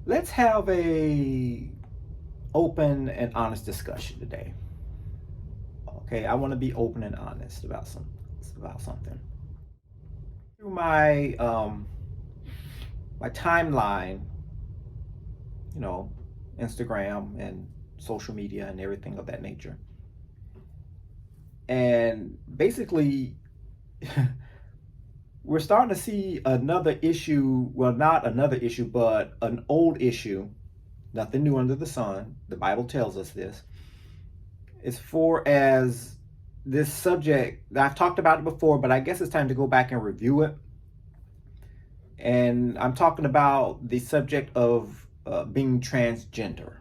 Let's have a open and honest discussion today. Okay, I want to be open and honest about something. Through my timeline, you know, Instagram and social media and everything of that nature. And basically we're starting to see another issue, well, not another issue, but an old issue, nothing new under the sun. The Bible tells us this. As far as this subject, I've talked about it before, but I guess it's time to go back and review it. And I'm talking about the subject of being transgender.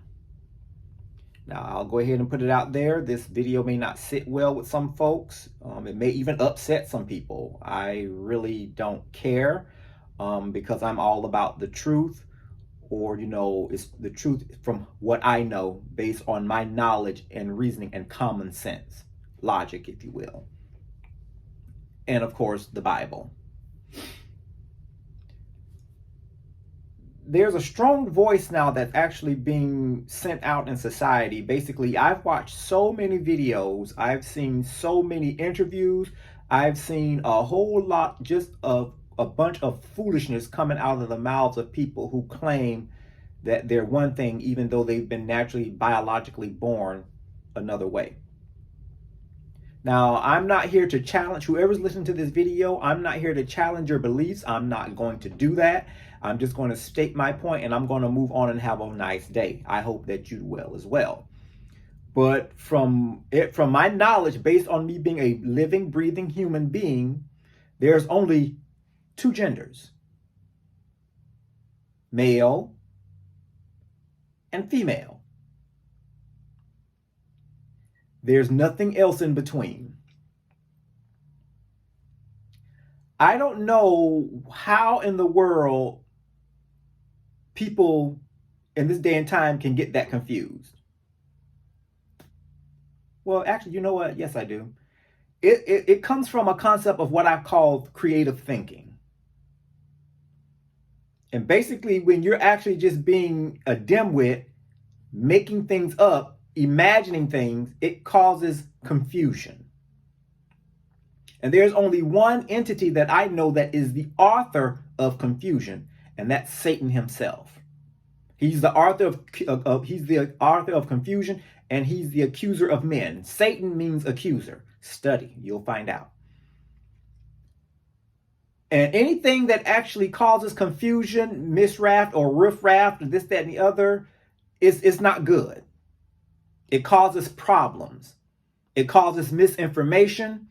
Now, I'll go ahead and put it out there. This video may not sit well with some folks. It may even upset some people. I really don't care because I'm all about the truth, or, it's the truth from what I know based on my knowledge and reasoning and common sense, logic, if you will. And of course, the Bible. There's a strong voice now that's actually being sent out in society. Basically, I've watched so many videos, I've seen so many interviews, I've seen a whole lot just of a bunch of foolishness coming out of the mouths of people who claim that they're one thing even though they've been naturally biologically born another way. Now, I'm not here to challenge whoever's listening to this video. I'm not here to challenge your beliefs. I'm not going to do that. I'm just going to state my point and I'm going to move on and have a nice day. I hope that you will as well. But from my knowledge, based on me being a living, breathing human being, there's only two genders, male and female. There's nothing else in between. I don't know how in the world people in this day and time can get that confused. Well, actually, you know what? Yes, I do. It comes from a concept of what I call creative thinking. And basically, when you're actually just being a dimwit, making things up, imagining things, it causes confusion. And there's only one entity that I know that is the author of confusion, and that's Satan himself. He's the author of confusion, and he's the accuser of men. Satan means accuser. Study, you'll find out. And anything that actually causes confusion, misraft, or riffraff, or this, that, and the other, is not good. It causes problems. It causes misinformation.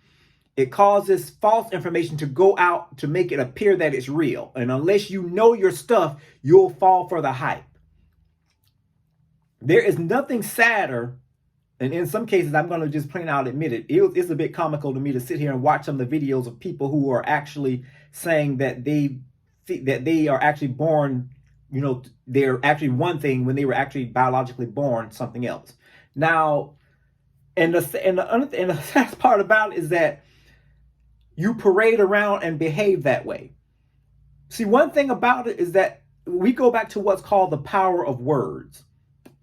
It causes false information to go out to make it appear that it's real. And unless you know your stuff, you'll fall for the hype. There is nothing sadder, and in some cases, I'm going to just plain out admit it, it's a bit comical to me to sit here and watch some of the videos of people who are actually saying that they are actually born, they're actually one thing when they were actually biologically born something else. Now, and the sad part about it is that you parade around and behave that way. See, one thing about it is that we go back to what's called the power of words.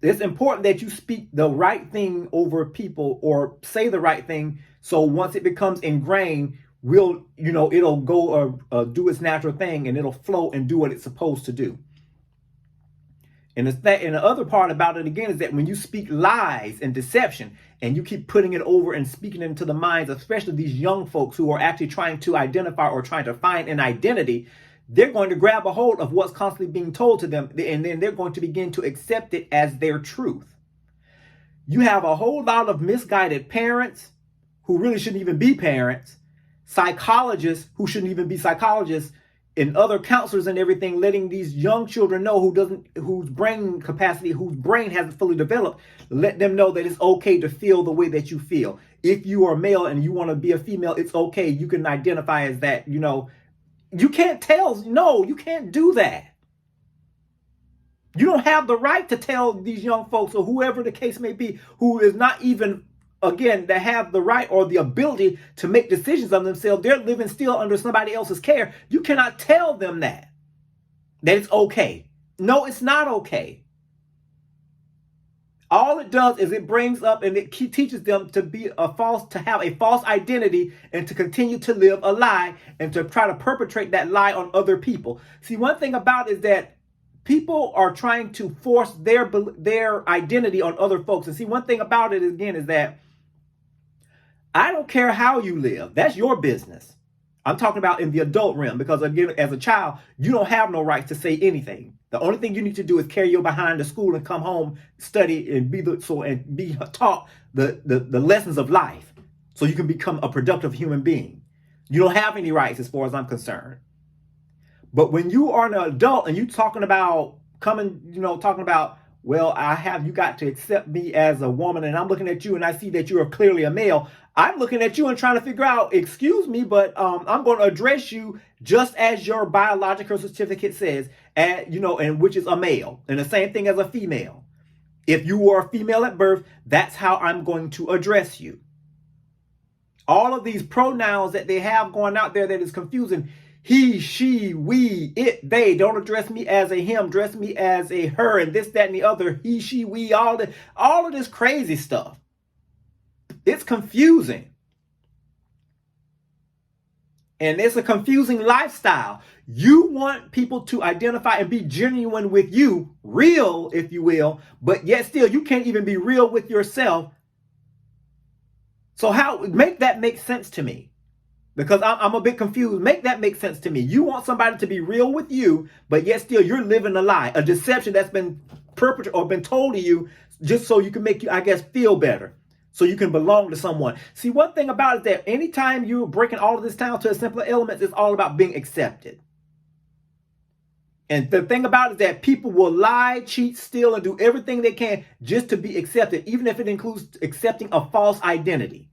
It's important that you speak the right thing over people or say the right thing. So once it becomes ingrained, it'll go do its natural thing and it'll flow and do what it's supposed to do. And the other part about it again is that when you speak lies and deception and you keep putting it over and speaking into the minds, especially these young folks who are actually trying to identify or trying to find an identity, they're going to grab a hold of what's constantly being told to them, and then they're going to begin to accept it as their truth. You have a whole lot of misguided parents who really shouldn't even be parents, psychologists who shouldn't even be psychologists, and other counselors and everything letting these young children know whose brain capacity, whose brain hasn't fully developed, let them know that it's okay to feel the way that you feel. If you are male and you want to be a female, it's okay. You can identify as that, You can't tell. No, you can't do that. You don't have the right to tell these young folks or whoever the case may be, who is not even, again, to have the right or the ability to make decisions on themselves. They're living still under somebody else's care. You cannot tell them that it's okay. No, it's not okay. All it does is it brings up and it teaches them to have a false identity and to continue to live a lie and to try to perpetrate that lie on other people. See, one thing about it is that people are trying to force their identity on other folks. And see, one thing about it again is that I don't care how you live. That's your business. I'm talking about in the adult realm, because again, as a child, you don't have no rights to say anything. The only thing you need to do is carry your behind to school and come home, study, and be taught the lessons of life, so you can become a productive human being. You don't have any rights as far as I'm concerned. But when you are an adult and you talking about well, you got to accept me as a woman, and I'm looking at you and I see that you are clearly a male. I'm looking at you and trying to figure out, excuse me, but I'm going to address you just as your biological certificate says, and which is a male, and the same thing as a female. If you were a female at birth, that's how I'm going to address you. All of these pronouns that they have going out there that is confusing. He, she, we, it, they. Don't address me as a him. Address me as a her, and this, that, and the other. He, she, we, all of this crazy stuff. It's confusing. And it's a confusing lifestyle. You want people to identify and be genuine with you, real, if you will, but yet still you can't even be real with yourself. So make that make sense to me? Because I'm a bit confused. Make that make sense to me. You want somebody to be real with you, but yet still you're living a lie, a deception that's been perpetrated or been told to you just so you can make you, I guess, feel better, so you can belong to someone. See, one thing about it is that anytime you're breaking all of this down to a simpler elements, it's all about being accepted. And the thing about it is that people will lie, cheat, steal, and do everything they can just to be accepted, even if it includes accepting a false identity.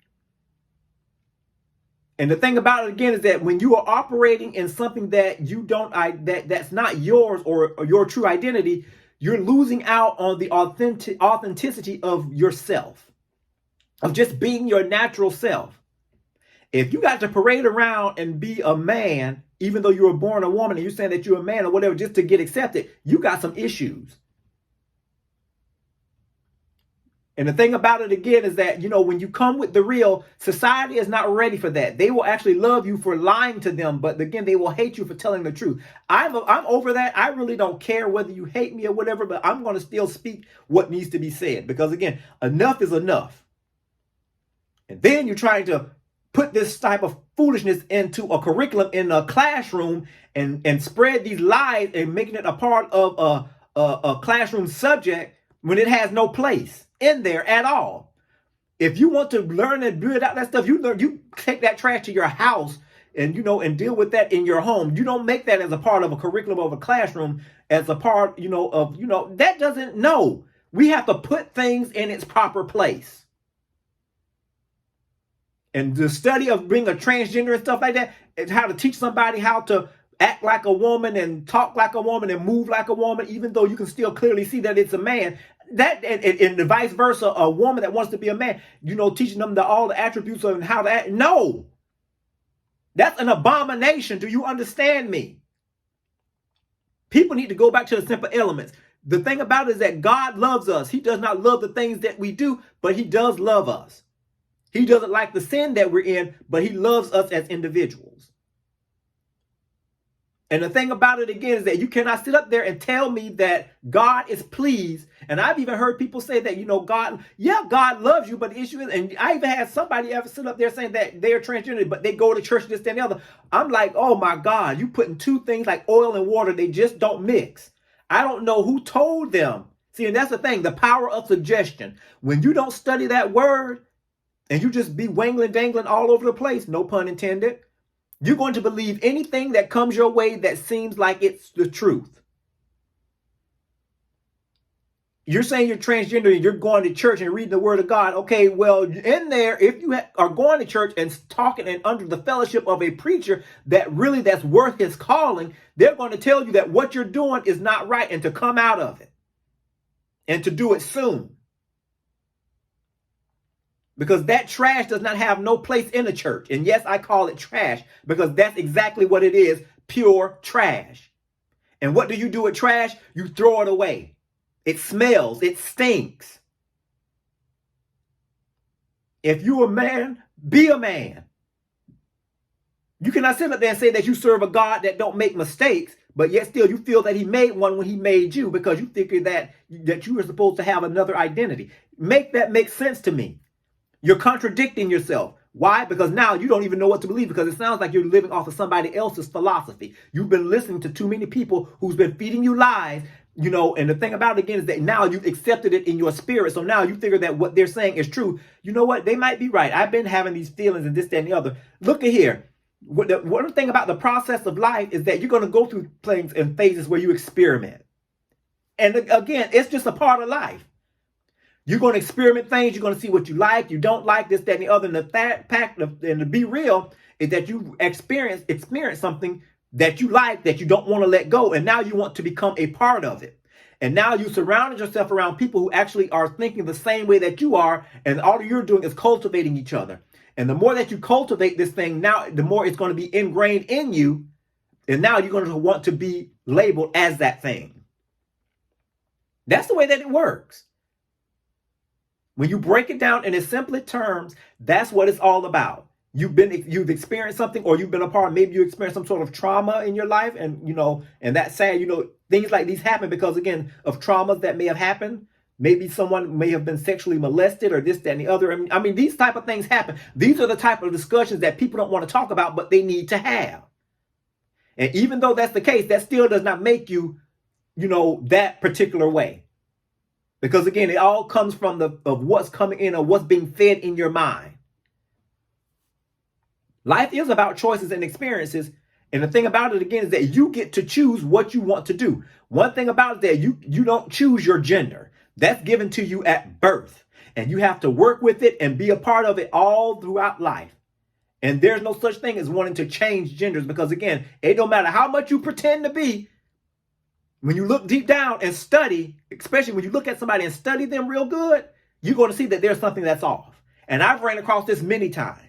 And the thing about it again is that when you are operating in something that you don't, that's not yours or your true identity, you're losing out on the authenticity of yourself, of just being your natural self. If you got to parade around and be a man, even though you were born a woman, and you're saying that you're a man or whatever, just to get accepted, you got some issues. And the thing about it again is that, when you come with the real, society is not ready for that. They will actually love you for lying to them, but again, they will hate you for telling the truth. I'm over that. I really don't care whether you hate me or whatever, but I'm going to still speak what needs to be said, because again, enough is enough. And then you're trying to put this type of foolishness into a curriculum in a classroom and spread these lies and making it a part of a classroom subject when it has no place in there at all. If you want to learn and build out that stuff, you take that trash to your house and and deal with that in your home. You don't make that as a part of a curriculum of a classroom, as a part that doesn't. No, we have to put things in its proper place. And the study of being a transgender and stuff like that, is how to teach somebody how to act like a woman and talk like a woman and move like a woman, even though you can still clearly see that it's a man. That and the vice versa, a woman that wants to be a man, teaching them all the attributes of how to act. No, that's an abomination. Do you understand me? People need to go back to the simple elements. The thing about it is that God loves us. He does not love the things that we do, but he does love us. He doesn't like the sin that we're in, but he loves us as individuals. And the thing about it again is that you cannot sit up there and tell me that God is pleased. And I've even heard people say that, God loves you, but the issue is, and I even had somebody ever sit up there saying that they're transgender, but they go to church, this, that, and the other. I'm like, oh my God, you putting two things like oil and water, they just don't mix. I don't know who told them. See, and that's the thing, the power of suggestion. When you don't study that word and you just be wangling, dangling all over the place, no pun intended, you're going to believe anything that comes your way that seems like it's the truth. You're saying you're transgender and you're going to church and reading the word of God. Okay, well, in there, if you are going to church and talking and under the fellowship of a preacher that's worth his calling, they're going to tell you that what you're doing is not right and to come out of it and to do it soon. Because that trash does not have no place in the church. And yes, I call it trash because that's exactly what it is, pure trash. And what do you do with trash? You throw it away. It smells. It stinks. If you're a man, be a man. You cannot sit up there and say that you serve a God that don't make mistakes, but yet still you feel that he made one when he made you because you think that you were supposed to have another identity. Make that make sense to me. You're contradicting yourself. Why? Because now you don't even know what to believe, because it sounds like you're living off of somebody else's philosophy. You've been listening to too many people who's been feeding you lies, and the thing about it again is that now you've accepted it in your spirit. So now you figure that what they're saying is true. You know what? They might be right. I've been having these feelings and this, that, and the other. Look at here. One thing about the process of life is that you're going to go through things and phases where you experiment. And again, it's just a part of life. You're going to experiment things. You're going to see what you like, you don't like, this, that, and the other. And the fact, and to be real, is that you experience something that you like, that you don't want to let go. And now you want to become a part of it. And now you surrounded yourself around people who actually are thinking the same way that you are. And all you're doing is cultivating each other. And the more that you cultivate this thing, now the more it's going to be ingrained in you. And now you're going to want to be labeled as that thing. That's the way that it works. When you break it down in its simple terms, that's what it's all about. You've experienced something, or you've been a part, maybe you experienced some sort of trauma in your life. And, and that's sad, things like these happen because, again, of traumas that may have happened. Maybe someone may have been sexually molested or this, that, and the other. I mean, these type of things happen. These are the type of discussions that people don't want to talk about, but they need to have. And even though that's the case, that still does not make you, that particular way. Because again, it all comes from of what's coming in or what's being fed in your mind. Life is about choices and experiences. And the thing about it, again, is that you get to choose what you want to do. One thing about it is that you don't choose your gender. That's given to you at birth. And you have to work with it and be a part of it all throughout life. And there's no such thing as wanting to change genders, because, again, it don't matter how much you pretend to be. When you look deep down and study, especially when you look at somebody and study them real good, you're going to see that there's something that's off. And I've ran across this many times.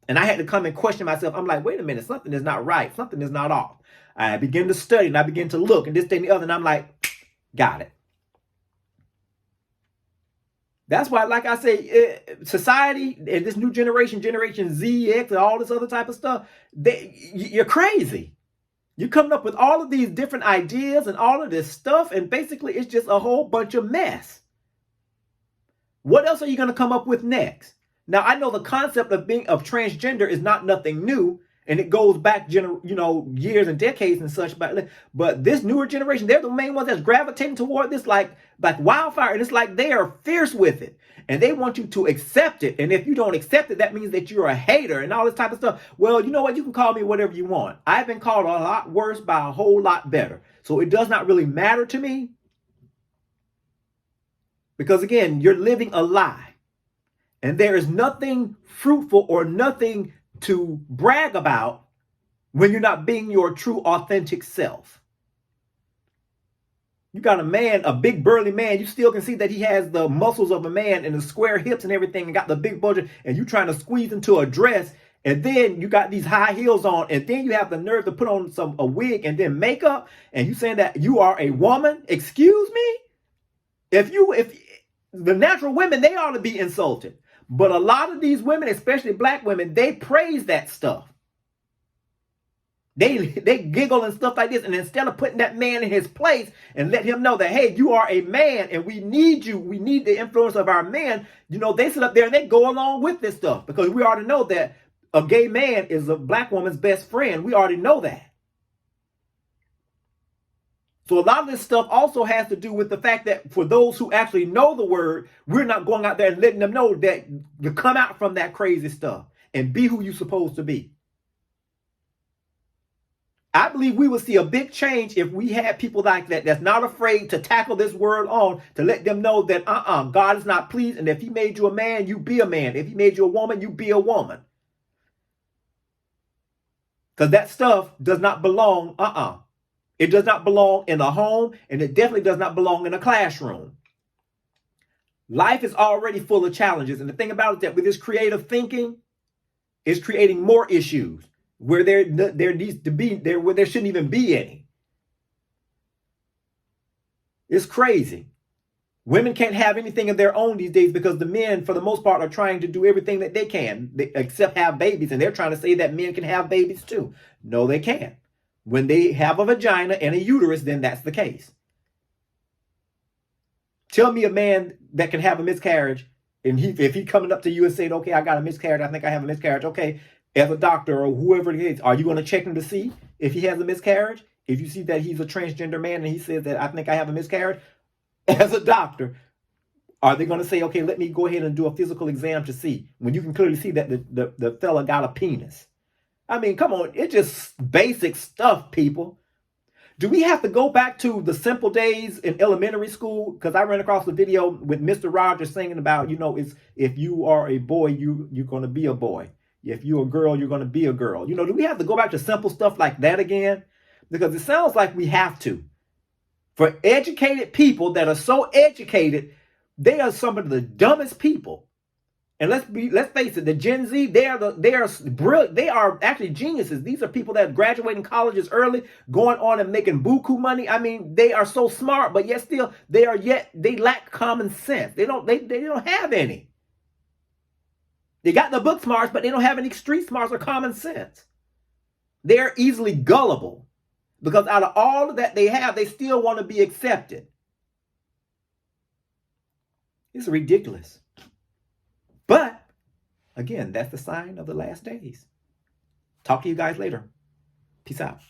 And I had to come and question myself. I'm like, wait a minute, something is not right. Something is not off. I begin to study and I begin to look and this, that, and the other. And I'm like, got it. That's why, like I say, society and this new generation Z, X, and all this other type of stuff, you're crazy. You're coming up with all of these different ideas and all of this stuff, and basically it's just a whole bunch of mess. What else are you going to come up with next? Now, I know the concept of transgender is not nothing new, and it goes back, years and decades and such. But this newer generation, they're the main ones that's gravitating toward this like wildfire. And it's like they are fierce with it. And they want you to accept it. And if you don't accept it, that means that you're a hater and all this type of stuff. Well, you know what? You can call me whatever you want. I've been called a lot worse by a whole lot better. So it does not really matter to me. Because, again, you're living a lie. And there is nothing fruitful or nothing to brag about when you're not being your true, authentic self. You got a man, a big burly man, you still can see that he has the muscles of a man and the square hips and everything, and got the big budget, and you trying to squeeze into a dress, and then you got these high heels on, and then you have the nerve to put on a wig and then makeup, and you saying that you are a woman? Excuse me? If the natural women, they ought to be insulted. But a lot of these women, especially black women, they praise that stuff. They giggle and stuff like this. And instead of putting that man in his place and let him know that, hey, you are a man and we need you. We need the influence of our men. They sit up there and they go along with this stuff, because we already know that a gay man is a black woman's best friend. We already know that. So a lot of this stuff also has to do with the fact that for those who actually know the word, we're not going out there and letting them know that you come out from that crazy stuff and be who you're supposed to be. I believe we will see a big change if we had people like that that's not afraid to tackle this word on, to let them know that God is not pleased, and if he made you a man, you be a man. If he made you a woman, you be a woman. Because that stuff does not belong, It does not belong in a home, and it definitely does not belong in a classroom. Life is already full of challenges. And the thing about it is that with this creative thinking, it's creating more issues where there needs to be, where there shouldn't even be any. It's crazy. Women can't have anything of their own these days because the men, for the most part, are trying to do everything that they can, except have babies. And they're trying to say that men can have babies too. No, they can't. When they have a vagina and a uterus, then that's the case. Tell me a man that can have a miscarriage, and if he coming up to you and saying, okay, I got a miscarriage, I think I have a miscarriage. Okay, as a doctor or whoever it is, are you going to check him to see if he has a miscarriage? If you see that he's a transgender man and he says that I think I have a miscarriage, as a doctor, are they going to say, okay, let me go ahead and do a physical exam to see, when you can clearly see that the fella got a penis? I mean, come on, it's just basic stuff, people. Do we have to go back to the simple days in elementary school? Because I ran across a video with Mr. Rogers singing about, it's if you are a boy, you're going to be a boy. If you're a girl, you're going to be a girl. Do we have to go back to simple stuff like that again? Because it sounds like we have to. For educated people that are so educated, they are some of the dumbest people. And let's face it, the Gen Z, they are brilliant. They are actually geniuses. These are people that are graduating colleges early, going on and making buku money. I mean, they are so smart, but yet still they lack common sense. They don't have any. They got the book smarts, but they don't have any street smarts or common sense. They're easily gullible because out of all that they have, they still want to be accepted. It's ridiculous. But, again, that's the sign of the last days. Talk to you guys later. Peace out.